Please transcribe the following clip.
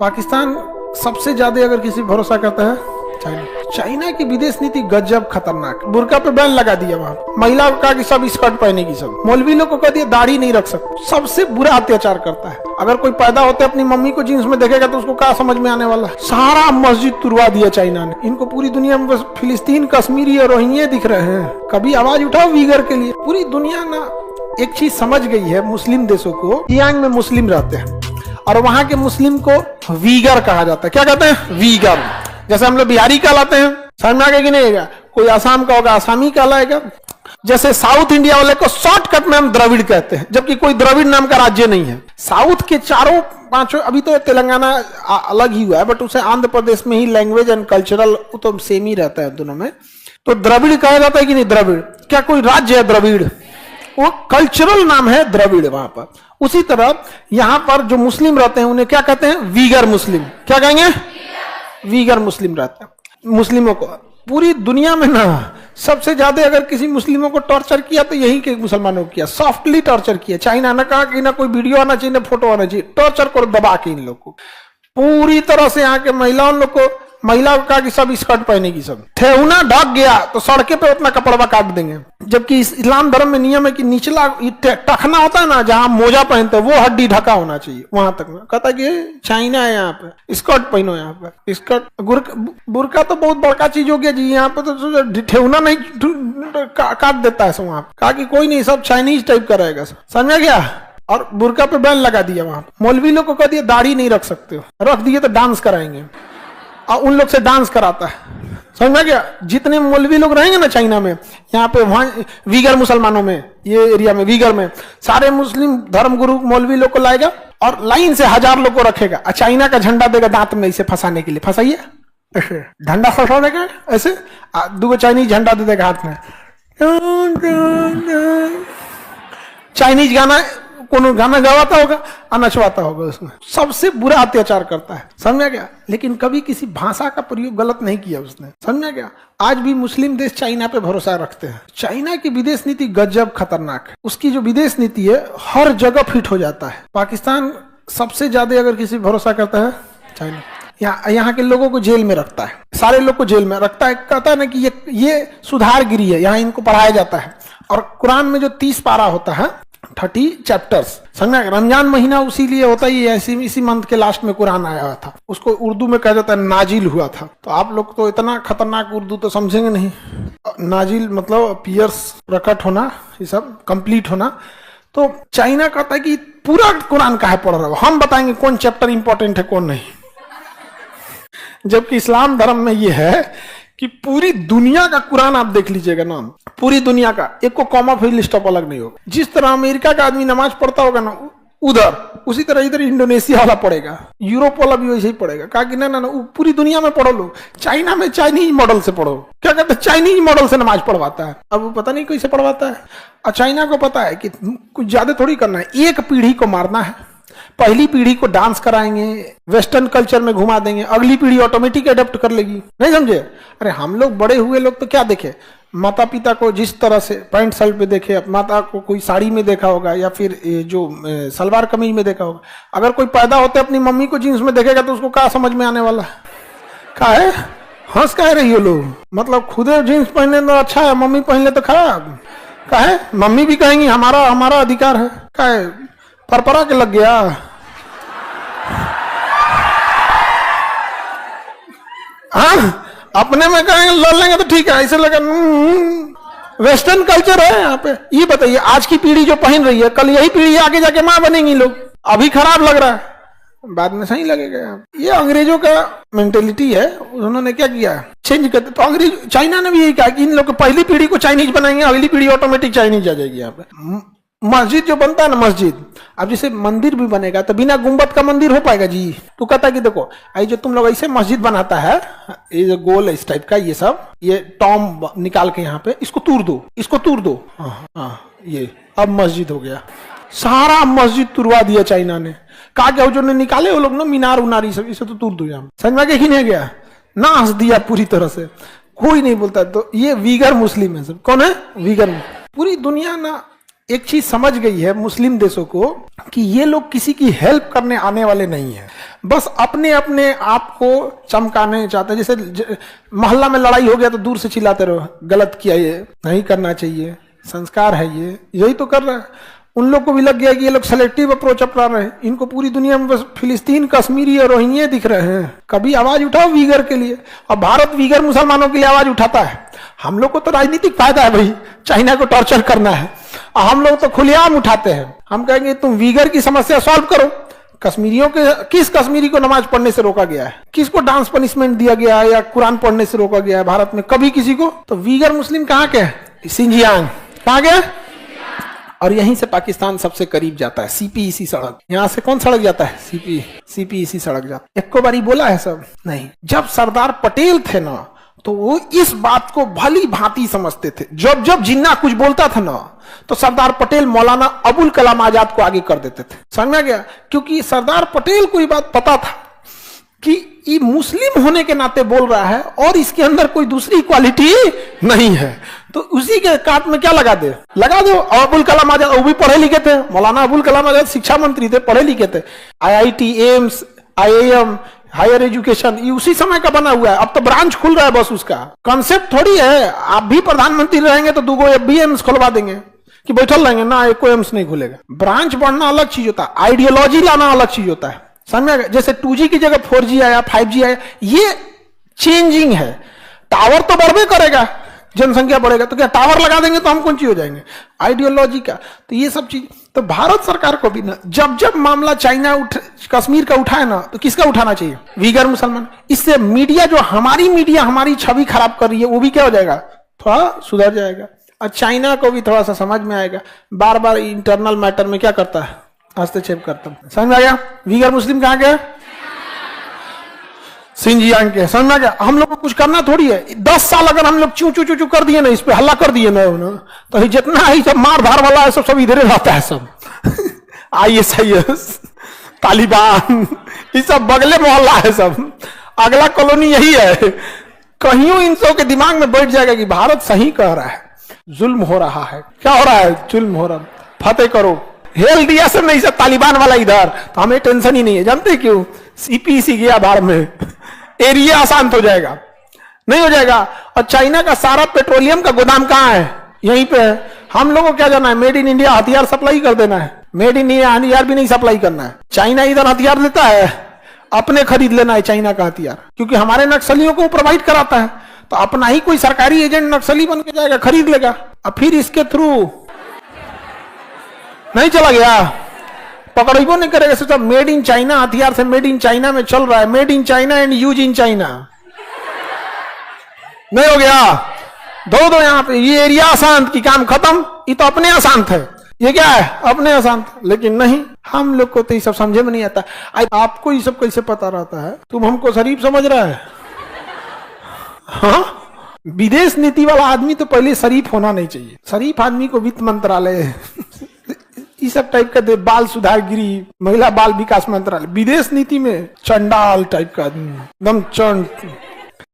पाकिस्तान सबसे ज्यादा अगर किसी भरोसा करता है चाइना की विदेश नीति गजब खतरनाक। बुर्का पे बैन लगा दिया वहां, महिला का कि सब स्कर्ट पहनेगी, सब मौलवी लोग को कह दिया दाढ़ी नहीं रख सकते। सबसे बुरा अत्याचार करता है। अगर कोई पैदा होते अपनी मम्मी को जींस में देखेगा तो उसको क्या समझ में आने वाला। सारा मस्जिद तुड़वा दिया चाइना ने। इनको पूरी दुनिया में बस फिलिस्तीन, कश्मीरी और रोहिंग्या दिख रहे हैं। कभी आवाज उठाओ वीगर के लिए। पूरी दुनिया ना एक चीज समझ गई है मुस्लिम देशों को, यांग में मुस्लिम रहते हैं और वहां के मुस्लिम को वीगर कहा जाता है। क्या कहते हैं? वीगर। जैसे हम लोग बिहारी कहलाते हैं, समझ में आ गया कि नहीं आएगा? कोई आसाम का होगा आसामी कहलाएगा। जैसे साउथ इंडिया वाले को शॉर्टकट में हम द्रविड़ कहते हैं, जबकि कोई द्रविड़ नाम का राज्य नहीं है। साउथ के चारों पांचों, अभी तो तेलंगाना अलग ही हुआ है, बट उसे आंध्र प्रदेश में ही लैंग्वेज एंड कल्चरल तो सेम ही रहता है दोनों में। तो द्रविड़ कहा जाता है कि नहीं? द्रविड़ क्या कोई राज्य है? द्रविड़ वो कल्चरल नाम है द्रविड़ वहां पर। उसी तरह यहां पर जो मुस्लिम रहते हैं उन्हें क्या कहते हैं? वीगर मुस्लिम। क्या कहेंगे? वीगर मुस्लिम रहते हैं। मुस्लिमों को पूरी दुनिया में ना सबसे ज्यादा अगर किसी मुस्लिमों को टॉर्चर किया तो यही के मुसलमानों को किया। सॉफ्टली टॉर्चर किया। चाइना ने कहा कि ना कोई वीडियो आना चाहिए ना फोटो आना चाहिए, टॉर्चर करो दबा के इन लोग को पूरी तरह से। यहाँ के महिलाओं लोग को, महिला को कहा कि सब स्कर्ट पहनेगी, सब ठेहुना ढक गया तो सड़के पे उतना कपड़ा काट देंगे। जबकि इस्लाम धर्म में नियम है कि निचला टखना होता है ना, जहां मोजा पहनते हैं वो हड्डी ढका होना चाहिए वहां तक में। कहता कि चाइना है यहाँ पे, स्कर्ट पहनो यहाँ पे। स्कर्ट बुर्का तो बहुत बड़का चीज हो गया जी। यहाँ पे तो ठेहुना नहीं काट देता है वहां। कहा कि कोई नहीं, सब चाइनीज टाइप का रहेगा, समझा गया? और बुर्का पे बैन लगा दिया वहां। मौलवी लोग को कह दिया दाढ़ी नहीं रख सकते हो, रख दिए तो डांस कराएंगे और उन लोग से डांस कराता है। समझ में गया? जितने मौलवी लोग रहेंगे ना चाइना में, यहाँ पे वहां वीगर मुसलमानों में, ये एरिया में वीगर में सारे मुस्लिम धर्मगुरु मौलवी लोग को लाएगा और लाइन से 1000 लोग को रखेगा और चाइना का झंडा देगा दांत में इसे फंसाने के लिए। फंसाइए ऐसे झंडा फंसा देगा, ऐसे 2 चाइनीज झंडा दे देगा हाथ में। चाइनीज गाना कोनो गाना गवाता होगा और नचवाता होगा उसमें। सबसे बुरा अत्याचार करता है, समझा गया? लेकिन कभी किसी भाषा का प्रयोग गलत नहीं किया उसने, समझा गया? आज भी मुस्लिम देश चाइना पे भरोसा रखते हैं। चाइना की विदेश नीति गजब खतरनाक है। उसकी जो विदेश नीति है हर जगह फिट हो जाता है। पाकिस्तान सबसे ज्यादा अगर किसी भरोसा करता है चाइना। यहाँ के लोगों को जेल में रखता है, सारे लोग को जेल में रखता है। कहता है ना कि ये सुधारगिरी है, यहाँ इनको पढ़ाया जाता है। और कुरान में जो 30 पारा होता है, 30 चैप्टर्स, समझा? रमजान महीना उसी लिए होता ही है, इसी मंथ के लास्ट में कुरान आया हुआ था। उसको उर्दू में कहा जाता है नाजिल हुआ था। तो आप लोग तो इतना खतरनाक उर्दू तो समझेंगे नहीं। नाजिल मतलब पियर्स, प्रकट होना, ये सब कंप्लीट होना। तो चाइना कहता है कि पूरा कुरान काहे पढ़ रहा हो, हम बताएंगे कौन चैप्टर इंपॉर्टेंट है कौन नहीं। जबकि इस्लाम धर्म में ये है कि पूरी दुनिया का कुरान आप देख लीजिएगा ना, पूरी दुनिया का एक को कॉमा फिल स्टॉप अलग नहीं होगा। जिस तरह अमेरिका का आदमी नमाज पढ़ता होगा ना उधर, उसी तरह इधर इंडोनेशिया वाला पढ़ेगा, यूरोप वाला भी वैसे ही पढ़ेगा। कहा कि ना पूरी दुनिया में पढ़ो लो, चाइना में चाइनीज मॉडल से पढ़ो। क्या कहते हैं? चाइनीज मॉडल से नमाज पढ़वाता है। अब वो पता नहीं कैसे पढ़वाता है। और चाइना को पता है कि कुछ ज्यादा थोड़ी करना है, एक पीढ़ी को मारना है। पहली पीढ़ी को डांस कराएंगे, वेस्टर्न कल्चर में घुमा देंगे, अगली पीढ़ी ऑटोमेटिक अडेप्ट कर लेगी। नहीं समझे? अरे हम लोग बड़े हुए लोग तो क्या देखे, माता पिता को जिस तरह से पैंट शर्ट में देखे, माता को कोई साड़ी में देखा होगा या फिर जो सलवार कमीज में देखा होगा। अगर कोई पैदा होते अपनी मम्मी को जींस में देखेगा तो उसको क्या समझ में आने वाला? क्या है? हंस कह रही हो लोग? मतलब खुदे जींस पहनने तो अच्छा है, मम्मी पहन ले तो खराब। क्या है? मम्मी भी कहेंगी हमारा अधिकार है। क्या है? परपरा के लग गया। हाँ, अपने में कहेंगे लड़ लेंगे तो ठीक है, ऐसे लगा वेस्टर्न कल्चर है यहाँ पे। ये बताइए आज की पीढ़ी जो पहन रही है, कल यही पीढ़ी आगे जाके माँ बनेंगी लोग। अभी खराब लग रहा है, बाद में सही लगेगा। ये अंग्रेजों का मेंटेलिटी है, उन्होंने क्या किया, चेंज कर। तो अंग्रेज, चाइना ने भी यही कहा कि इन लोग को पहली पीढ़ी को चाइनीज बनाएंगे, अगली पीढ़ी ऑटोमेटिक चाइनीज आ जाएगी। यहाँ पे मस्जिद जो बनता है ना, मस्जिद, अब जैसे मंदिर भी बनेगा तो बिना गुंबद का मंदिर हो पाएगा जी? तो कहता है कि देखो आई जो तुम लोग ऐसे मस्जिद बनाता है, ये जो गोल इस टाइप का, ये सब ये टॉम निकाल के यहाँ पे इसको तोड़ दो, इसको तोड़ दो। हाँ, ये अब मस्जिद हो गया। सारा मस्जिद तुड़वा दिया चाइना ने। कहा क्या जो निकाले वो लोग ना मीनार उनारी सब, इसे तो तोड़ दो। यहाँ समझ में ही नहीं गया, नाश दिया पूरी तरह से, कोई नहीं बोलता। तो ये वीगर मुस्लिम है सब। कौन है? वीगर। पूरी दुनिया ना एक चीज समझ गई है मुस्लिम देशों को कि ये लोग किसी की हेल्प करने आने वाले नहीं है, बस अपने अपने आप को चमकाने चाहते हैं। जैसे मोहल्ला में लड़ाई हो गया तो दूर से चिल्लाते रहो, गलत किया, ये नहीं करना चाहिए, संस्कार है, ये यही तो कर रहा है। उन लोग को भी लग गया कि ये लोग सेलेक्टिव अप्रोच अपना रहे हैं, इनको पूरी दुनिया में बस फिलिस्तीन, कश्मीरी और रोहिंग्या दिख रहे हैं। कभी आवाज उठाओ वीगर के लिए, और भारत वीगर मुसलमानों के लिए आवाज उठाता है। हम लोग को तो राजनीतिक फायदा है भाई, चाइना को टॉर्चर करना है, और हम लोग तो खुलेआम उठाते हैं। हम कहेंगे तुम वीगर की समस्या सॉल्व करो। कश्मीरियों के, किस कश्मीरी को नमाज पढ़ने से रोका गया है, किसको डांस पनिशमेंट दिया गया है या कुरान पढ़ने से रोका गया है भारत में, कभी किसी को? तो वीगर मुस्लिम कहाँ के हैं? सिंजियांग कहाँ गया? और यहीं से पाकिस्तान सबसे करीब जाता है, सीपी इसी सड़क। यहाँ से कौन सड़क जाता है? सीपी इसी सड़क जाता है। एक को बारी बोला है सब नहीं। जब सरदार पटेल थे ना, तो वो इस बात को भली भांति समझते थे। जब जब जिन्ना कुछ बोलता था ना, तो सरदार पटेल मौलाना अबुल कलाम आजाद को आगे कर देते थे। समझ में गया? क्योंकि सरदार पटेल को ये बात पता था कि ये मुस्लिम होने के नाते बोल रहा है और इसके अंदर कोई दूसरी क्वालिटी नहीं है, तो उसी के काट में क्या लगा दो। अबुल कलाम आजाद वो भी पढ़े लिखे थे, मौलाना अबुल कलाम आजाद शिक्षा मंत्री थे, पढ़े लिखे थे। IIT, AIIMS, IIM, higher education, ये उसी समय का बना हुआ है। अब तो ब्रांच खुल रहा है, बस उसका कॉन्सेप्ट थोड़ी है आप भी प्रधानमंत्री रहेंगे तो 2 एम्स खुलवा देंगे कि बैठल रहेंगे ना, एक एम्स नहीं खुलेगा। ब्रांच बढ़ना अलग चीज होता है, आइडियोलॉजी लाना अलग चीज होता है। समझ में? जैसे 2G की जगह 4G आया, 5G आया, ये चेंजिंग है। टावर तो बढ़वे करेगा, जनसंख्या बढ़ेगा, तो क्या टावर लगा देंगे तो हम कौन चीज हो जाएंगे? आइडियोलॉजी का। तो ये सब चीज तो भारत सरकार को भी ना, जब जब मामला चाइना कश्मीर का उठाए ना, तो किसका उठाना चाहिए? वीगर मुसलमान। इससे मीडिया, जो हमारी मीडिया हमारी छवि खराब कर रही है, वो भी क्या हो जाएगा? थोड़ा सुधर जाएगा। और चाइना को भी थोड़ा सा समझ में आएगा। बार बार इंटरनल मैटर में क्या करता है? हस्तक्षेप करता है। समझ में आ गया? वीगर मुस्लिम कहाँ गया? सिंजियांग के। समझ में आ गया? हम लोग को कुछ करना थोड़ी है। 10 साल अगर हम लोग चू चू चू चू कर दिए ना, इस पे हल्ला कर दिए ना, तो जितना ही सब मार धार वाला है सब इधर रहता है। सब ISIS, तालिबान, ये सब बगले मोहल्ला है। सब अगला कॉलोनी यही है। कहीं इन सब के दिमाग में बैठ जाएगा कि भारत सही कह रहा है, जुल्म हो रहा है। क्या हो रहा है? जुल्म हो रहा है। फतेह करो। हेल दिया सब नहीं, सब तालिबान वाला इधर, तो हमें टेंशन ही नहीं है। जानते क्यों? CPC गया बाढ़ में, एरिया आसान हो जाएगा। नहीं हो जाएगा। और चाइना का सारा पेट्रोलियम का गोदाम कहाँ है? यहीं पे है। हम लोगों को क्या जाना है? मेड इन इंडिया हथियार सप्लाई कर देना है। मेड इन इंडिया हथियार भी नहीं सप्लाई करना है। चाइना इधर हथियार देता है, अपने खरीद लेना है चाइना का हथियार, क्योंकि हमारे नक्सलियों को प्रोवाइड कराता है। तो अपना ही कोई सरकारी एजेंट नक्सली बन के जाएगा, खरीद लेगा, और फिर इसके थ्रू नहीं चला गया, पकड़ो नहीं करेगा। सोचा मेड इन चाइना हथियार से मेड इन चाइना में चल रहा है, made in China and use in China. नहीं हो गया? दो यहां पे, ये एरिया अशांत की काम खत्म। ये तो अपने अशांत है। ये क्या है? अपने अशांत। लेकिन नहीं, हम लोग को तो ये सब समझे में नहीं आता। आपको ये सब कैसे पता रहता है? तुम हमको शरीफ समझ रहा है? हाँ, विदेश नीति वाला आदमी तो पहले शरीफ होना नहीं चाहिए। शरीफ आदमी को वित्त मंत्रालय इस सब टाइप का दे, बाल सुधार गृह, महिला बाल विकास मंत्रालय। विदेश नीति में चंडाल टाइप का आदमी, एकदम चंड।